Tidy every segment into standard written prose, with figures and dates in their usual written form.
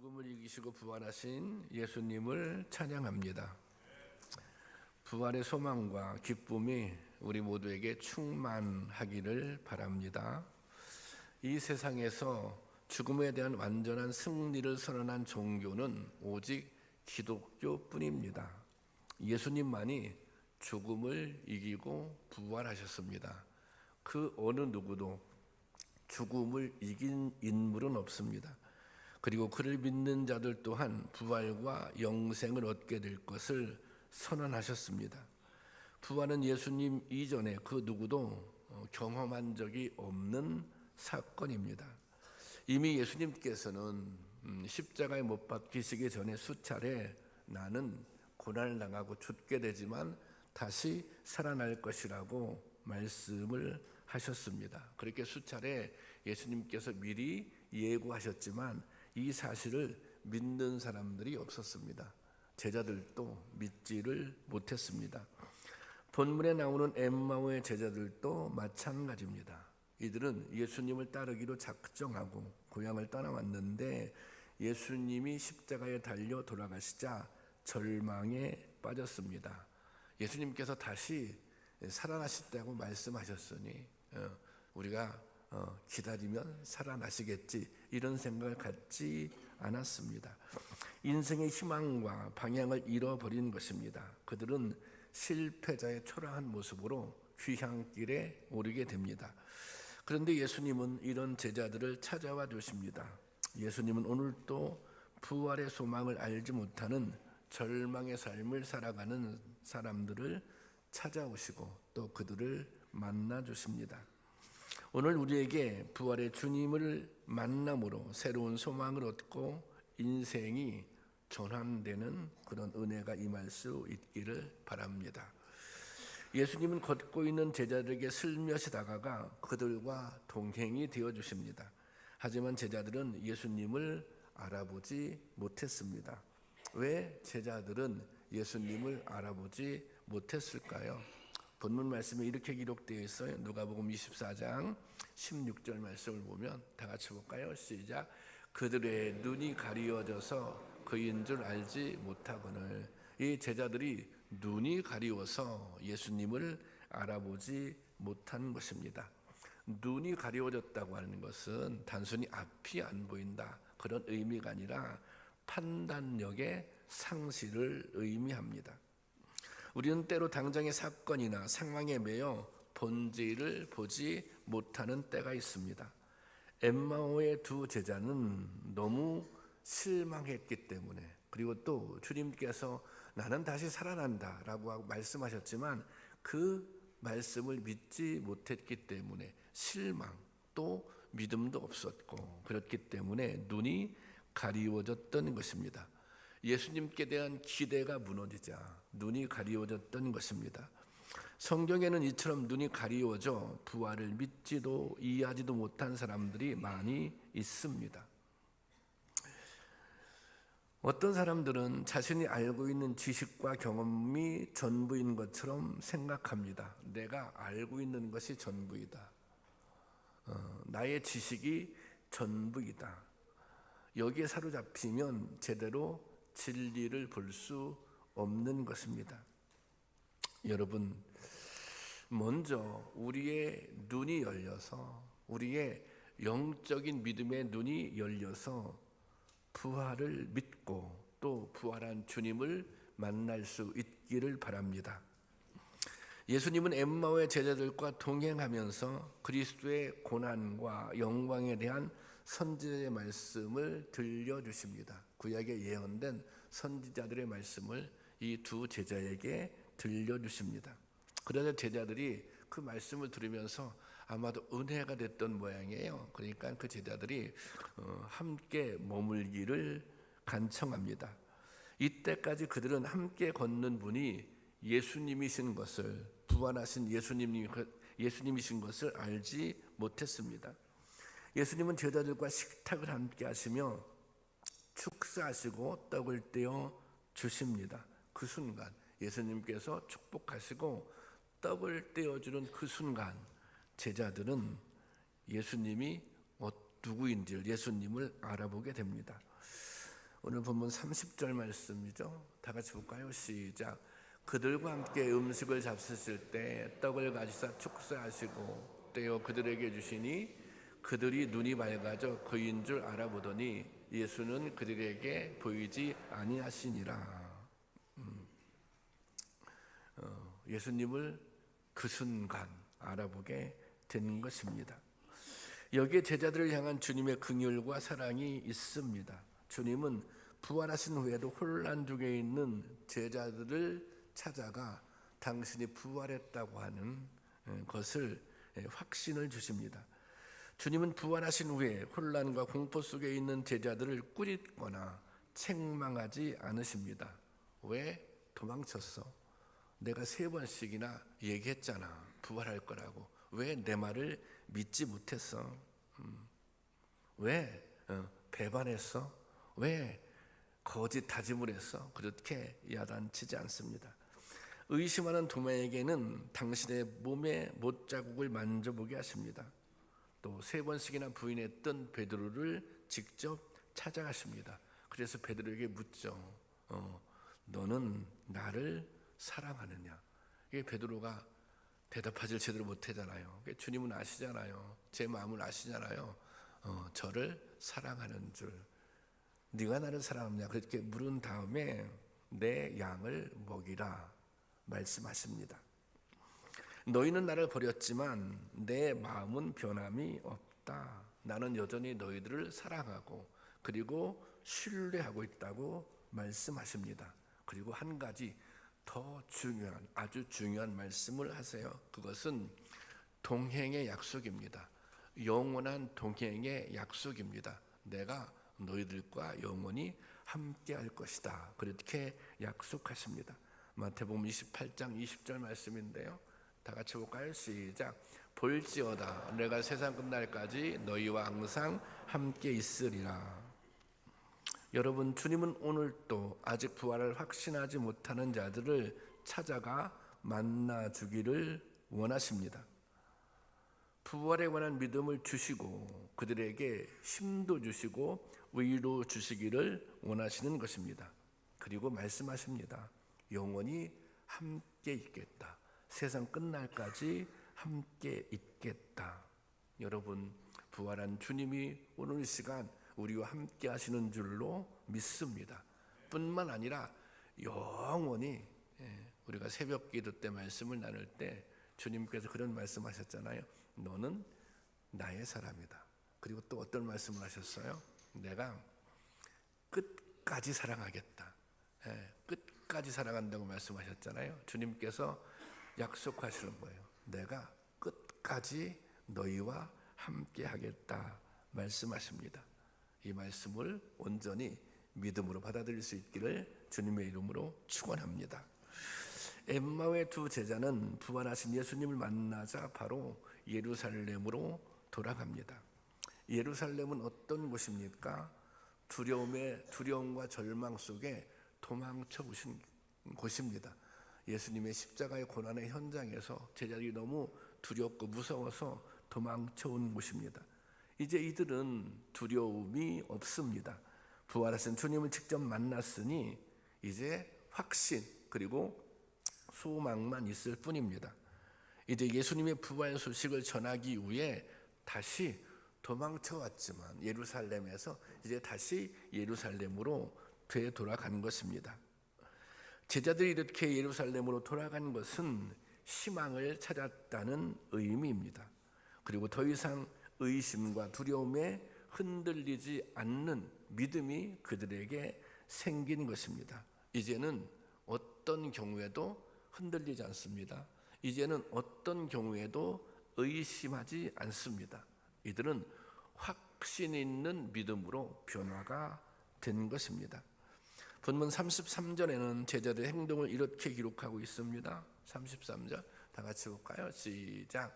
죽음을 이기시고 부활하신 예수님을 찬양합니다. 부활의 소망과 기쁨이 우리 모두에게 충만하기를 바랍니다. 이 세상에서 죽음에 대한 완전한 승리를 선언한 종교는 오직 기독교뿐입니다. 예수님만이 죽음을 이기고 부활하셨습니다. 그 어느 누구도 죽음을 이긴 인물은 없습니다. 그리고 그를 믿는 자들 또한 부활과 영생을 얻게 될 것을 선언하셨습니다. 부활은 예수님 이전에 그 누구도 경험한 적이 없는 사건입니다. 이미 예수님께서는 십자가에 못 박히시기 전에 수차례 나는 고난을 당하고 죽게 되지만 다시 살아날 것이라고 말씀을 하셨습니다. 그렇게 수차례 예수님께서 미리 예고하셨지만 이 사실을 믿는 사람들이 없었습니다. 제자들도 믿지를 못했습니다. 본문에 나오는 엠마오의 제자들도 마찬가지입니다. 이들은 예수님을 따르기로 작정하고 고향을 떠나왔는데 예수님이 십자가에 달려 돌아가시자 절망에 빠졌습니다. 예수님께서 다시 살아나셨다고 말씀하셨으니 우리가 기다리면 살아나시겠지, 이런 생각을 갖지 않았습니다. 인생의 희망과 방향을 잃어버린 것입니다. 그들은 실패자의 초라한 모습으로 귀향길에 오르게 됩니다. 그런데 예수님은 이런 제자들을 찾아와 주십니다. 예수님은 오늘도 부활의 소망을 알지 못하는 절망의 삶을 살아가는 사람들을 찾아오시고 또 그들을 만나 주십니다. 오늘 우리에게 부활의 주님을 만남으로 새로운 소망을 얻고 인생이 전환되는 그런 은혜가 임할 수 있기를 바랍니다. 예수님은 걷고 있는 제자들에게 슬며시 다가가 그들과 동행이 되어 주십니다. 하지만 제자들은 예수님을 알아보지 못했습니다. 왜 제자들은 예수님을 알아보지 못했을까요? 본문 말씀에 이렇게 기록되어 있어요. 누가복음 24장 16절 말씀을 보면 다 같이 볼까요? 시작. 그들의 눈이 가리워져서 그인 줄 알지 못하거늘. 이 제자들이 눈이 가리워서 예수님을 알아보지 못한 것입니다. 눈이 가리워졌다고 하는 것은 단순히 앞이 안 보인다, 그런 의미가 아니라 판단력의 상실을 의미합니다. 우리는 때로 당장의 사건이나 상황에 매여 본질을 보지 못하는 때가 있습니다. 엠마오의 두 제자는 너무 실망했기 때문에, 그리고 또 주님께서 나는 다시 살아난다 라고 말씀하셨지만 그 말씀을 믿지 못했기 때문에 실망, 또 믿음도 없었고, 그렇기 때문에 눈이 가리워졌던 것입니다. 예수님께 대한 기대가 무너지자 눈이 가리워졌던 것입니다. 성경에는 이처럼 눈이 가리워져 부활을 믿지도 이해하지도 못한 사람들이 많이 있습니다. 어떤 사람들은 자신이 알고 있는 지식과 경험이 전부인 것처럼 생각합니다. 내가 알고 있는 것이 전부이다. 나의 지식이 전부이다. 여기에 사로잡히면 제대로 진리를 볼 수 없는 것입니다. 여러분, 먼저 우리의 눈이 열려서, 우리의 영적인 믿음의 눈이 열려서 부활을 믿고 또 부활한 주님을 만날 수 있기를 바랍니다. 예수님은 엠마오의 제자들과 동행하면서 그리스도의 고난과 영광에 대한 선지자의 말씀을 들려주십니다. 구약에 예언된 선지자들의 말씀을 이 두 제자에게 들려주십니다. 그러자 제자들이 그 말씀을 들으면서 아마도 은혜가 됐던 모양이에요. 그러니까 그 제자들이 함께 머물기를 간청합니다. 이때까지 그들은 함께 걷는 분이 예수님이신 것을, 부활하신 예수님이신 것을 알지 못했습니다. 예수님은 제자들과 식탁을 함께 하시며 축사하시고 떡을 떼어 주십니다. 그 순간 예수님께서 축복하시고 떡을 떼어주는 그 순간 제자들은 예수님이 누구인지 예수님을 알아보게 됩니다. 오늘 본문 30절 말씀이죠. 다 같이 볼까요? 시작. 그들과 함께 음식을 잡수실 때 떡을 가지사 축사하시고 떼어 그들에게 주시니 그들이 눈이 밝아져 그인 줄 알아보더니 예수는 그들에게 보이지 아니하시니라. 예수님을 그 순간 알아보게 된 것입니다. 여기에 제자들을 향한 주님의 긍휼과 사랑이 있습니다. 주님은 부활하신 후에도 혼란 중에 있는 제자들을 찾아가 당신이 부활했다고 하는 것을 확신을 주십니다. 주님은 부활하신 후에 혼란과 공포 속에 있는 제자들을 꾸짖거나 책망하지 않으십니다. 왜 도망쳤어? 내가 3번씩이나 얘기했잖아. 부활할 거라고. 왜 내 말을 믿지 못했어? 왜 배반했어? 왜 거짓 다짐을 했어? 그렇게 야단치지 않습니다. 의심하는 도마에게는 당신의 몸의 못자국을 만져보게 하십니다. 또 3번씩이나 부인했던 베드로를 직접 찾아가십니다. 그래서 베드로에게 묻죠. 너는 나를 사랑하느냐? 이게 베드로가 대답하지 제대로 못하잖아요. 주님은 아시잖아요. 제 마음을 아시잖아요. 저를 사랑하는 줄. 네가 나를 사랑하느냐? 그렇게 물은 다음에 내 양을 먹이라 말씀하십니다. 너희는 나를 버렸지만 내 마음은 변함이 없다. 나는 여전히 너희들을 사랑하고 그리고 신뢰하고 있다고 말씀하십니다. 그리고 한 가지 더 중요한, 아주 중요한 말씀을 하세요. 그것은 동행의 약속입니다. 영원한 동행의 약속입니다. 내가 너희들과 영원히 함께 할 것이다. 그렇게 약속하십니다. 마태복음 28장 20절 말씀인데요. 다 같이 볼까요? 시작. 볼지어다 내가 세상 끝날까지 너희와 항상 함께 있으리라. 여러분, 주님은 오늘도 아직 부활을 확신하지 못하는 자들을 찾아가 만나주기를 원하십니다. 부활에 관한 믿음을 주시고 그들에게 힘도 주시고 위로 주시기를 원하시는 것입니다. 그리고 말씀하십니다. 영원히 함께 있겠다. 세상 끝날까지 함께 있겠다. 여러분, 부활한 주님이 오늘 시간 우리와 함께 하시는 줄로 믿습니다. 뿐만 아니라 영원히, 우리가 새벽 기도 때 말씀을 나눌 때 주님께서 그런 말씀하셨잖아요. 너는 나의 사람이다. 그리고 또 어떤 말씀을 하셨어요? 내가 끝까지 사랑하겠다. 끝까지 사랑한다고 말씀하셨잖아요. 주님께서 약속하시는 거예요. 내가 끝까지 너희와 함께 하겠다 말씀하십니다. 이 말씀을 온전히 믿음으로 받아들일 수 있기를 주님의 이름으로 축원합니다. 엠마오의 두 제자는 부활하신 예수님을 만나자 바로 예루살렘으로 돌아갑니다. 예루살렘은 어떤 곳입니까? 두려움과 절망 속에 도망쳐 오신 곳입니다. 예수님의 십자가의 고난의 현장에서 제자들이 너무 두렵고 무서워서 도망쳐 온 곳입니다. 이제 이들은 두려움이 없습니다. 부활하신 주님을 직접 만났으니 이제 확신 그리고 소망만 있을 뿐입니다. 이제 예수님의 부활 소식을 전하기 위해 다시 도망쳐 왔지만 예루살렘에서 이제 다시 예루살렘으로 되돌아간 것입니다. 제자들이 이렇게 예루살렘으로 돌아간 것은 희망을 찾았다는 의미입니다. 그리고 더 이상 의심과 두려움에 흔들리지 않는 믿음이 그들에게 생긴 것입니다. 이제는 어떤 경우에도 흔들리지 않습니다. 이제는 어떤 경우에도 의심하지 않습니다. 이들은 확신 있는 믿음으로 변화가 된 것입니다. 본문 33절에는 제자들의 행동을 이렇게 기록하고 있습니다. 33절 다 같이 볼까요? 시작.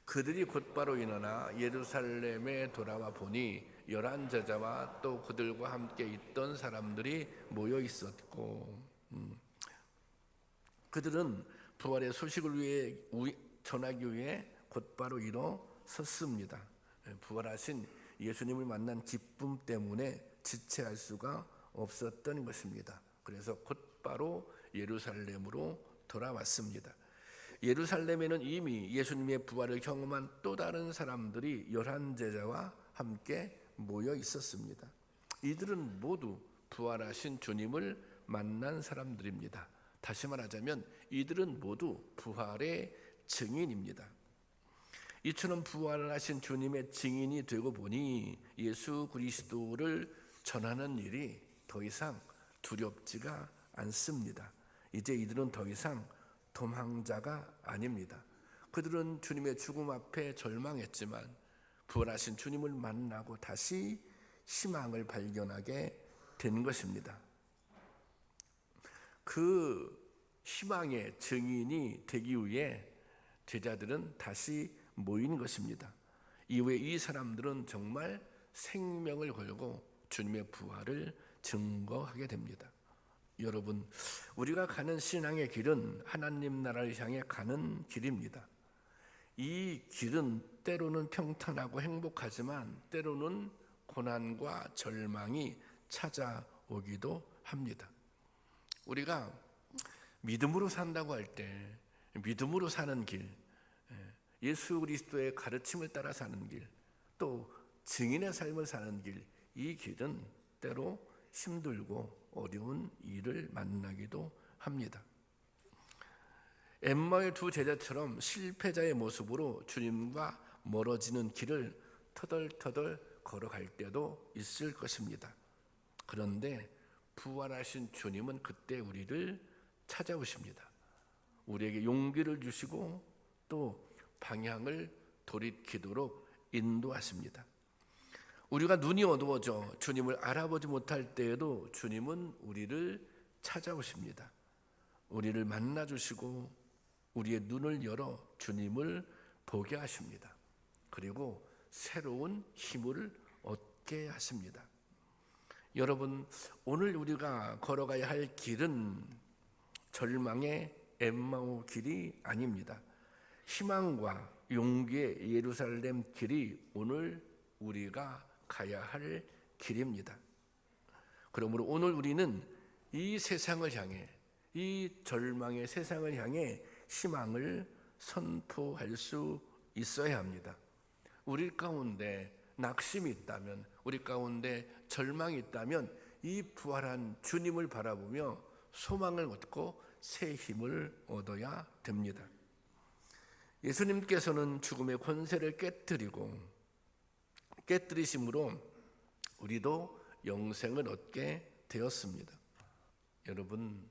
그들이 곧바로 일어나 예루살렘에 돌아와 보니 11 제자와 또 그들과 함께 있던 사람들이 모여 있었고, 그들은 부활의 소식을 위해 전하기 위해 곧바로 일어섰습니다. 부활하신 예수님을 만난 기쁨 때문에 지체할 수가 없었던 것입니다. 그래서 곧바로 예루살렘으로 돌아왔습니다. 예루살렘에는 이미 예수님의 부활을 경험한 또 다른 사람들이 11제자와 함께 모여 있었습니다. 이들은 모두 부활하신 주님을 만난 사람들입니다. 다시 말하자면 이들은 모두 부활의 증인입니다. 이처럼 부활하신 주님의 증인이 되고 보니 예수 그리스도를 전하는 일이 더 이상 두렵지가 않습니다. 이제 이들은 더 이상 도망자가 아닙니다. 그들은 주님의 죽음 앞에 절망했지만 부활하신 주님을 만나고 다시 희망을 발견하게 된 것입니다. 그 희망의 증인이 되기 위해 제자들은 다시 모인 것입니다. 이후에 이 사람들은 정말 생명을 걸고 주님의 부활을 증거하게 됩니다. 여러분, 우리가 가는 신앙의 길은 하나님 나라를 향해 가는 길입니다. 이 길은 때로는 평탄하고 행복하지만 때로는 고난과 절망이 찾아오기도 합니다. 우리가 믿음으로 산다고 할 때 믿음으로 사는 길, 예수 그리스도의 가르침을 따라 사는 길, 또 증인의 삶을 사는 길, 이 길은 때로 힘들고 어려운 일을 만나기도 합니다. 엠마오의 두 제자처럼 실패자의 모습으로 주님과 멀어지는 길을 터덜터덜 걸어갈 때도 있을 것입니다. 그런데 부활하신 주님은 그때 우리를 찾아오십니다. 우리에게 용기를 주시고 또 방향을 돌이키도록 인도하십니다. 우리가 눈이 어두워져 주님을 알아보지 못할 때에도 주님은 우리를 찾아오십니다. 우리를 만나주시고 우리의 눈을 열어 주님을 보게 하십니다. 그리고 새로운 힘을 얻게 하십니다. 여러분, 오늘 우리가 걸어가야 할 길은 절망의 엠마오 길이 아닙니다. 희망과 용기의 예루살렘 길이 오늘 우리가 가야 할 길입니다. 그러므로 오늘 우리는 이 세상을 향해, 이 절망의 세상을 향해 희망을 선포할 수 있어야 합니다. 우리 가운데 낙심이 있다면, 우리 가운데 절망이 있다면 이 부활한 주님을 바라보며 소망을 얻고 새 힘을 얻어야 됩니다. 예수님께서는 죽음의 권세를 깨뜨리심으로 우리도 영생을 얻게 되었습니다. 여러분,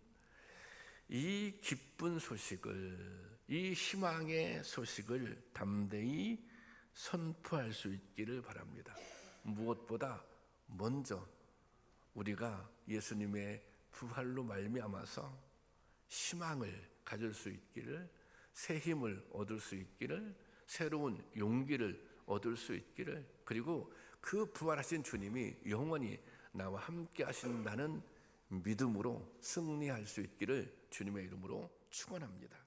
이 기쁜 소식을, 이 희망의 소식을 담대히 선포할 수 있기를 바랍니다. 무엇보다 먼저 우리가 예수님의 부활로 말미암아서 희망을 가질 수 있기를, 새 힘을 얻을 수 있기를, 새로운 용기를 얻을 수 있기를, 그리고 그 부활하신 주님이 영원히 나와 함께 하신다는 믿음으로 승리할 수 있기를 주님의 이름으로 축원합니다.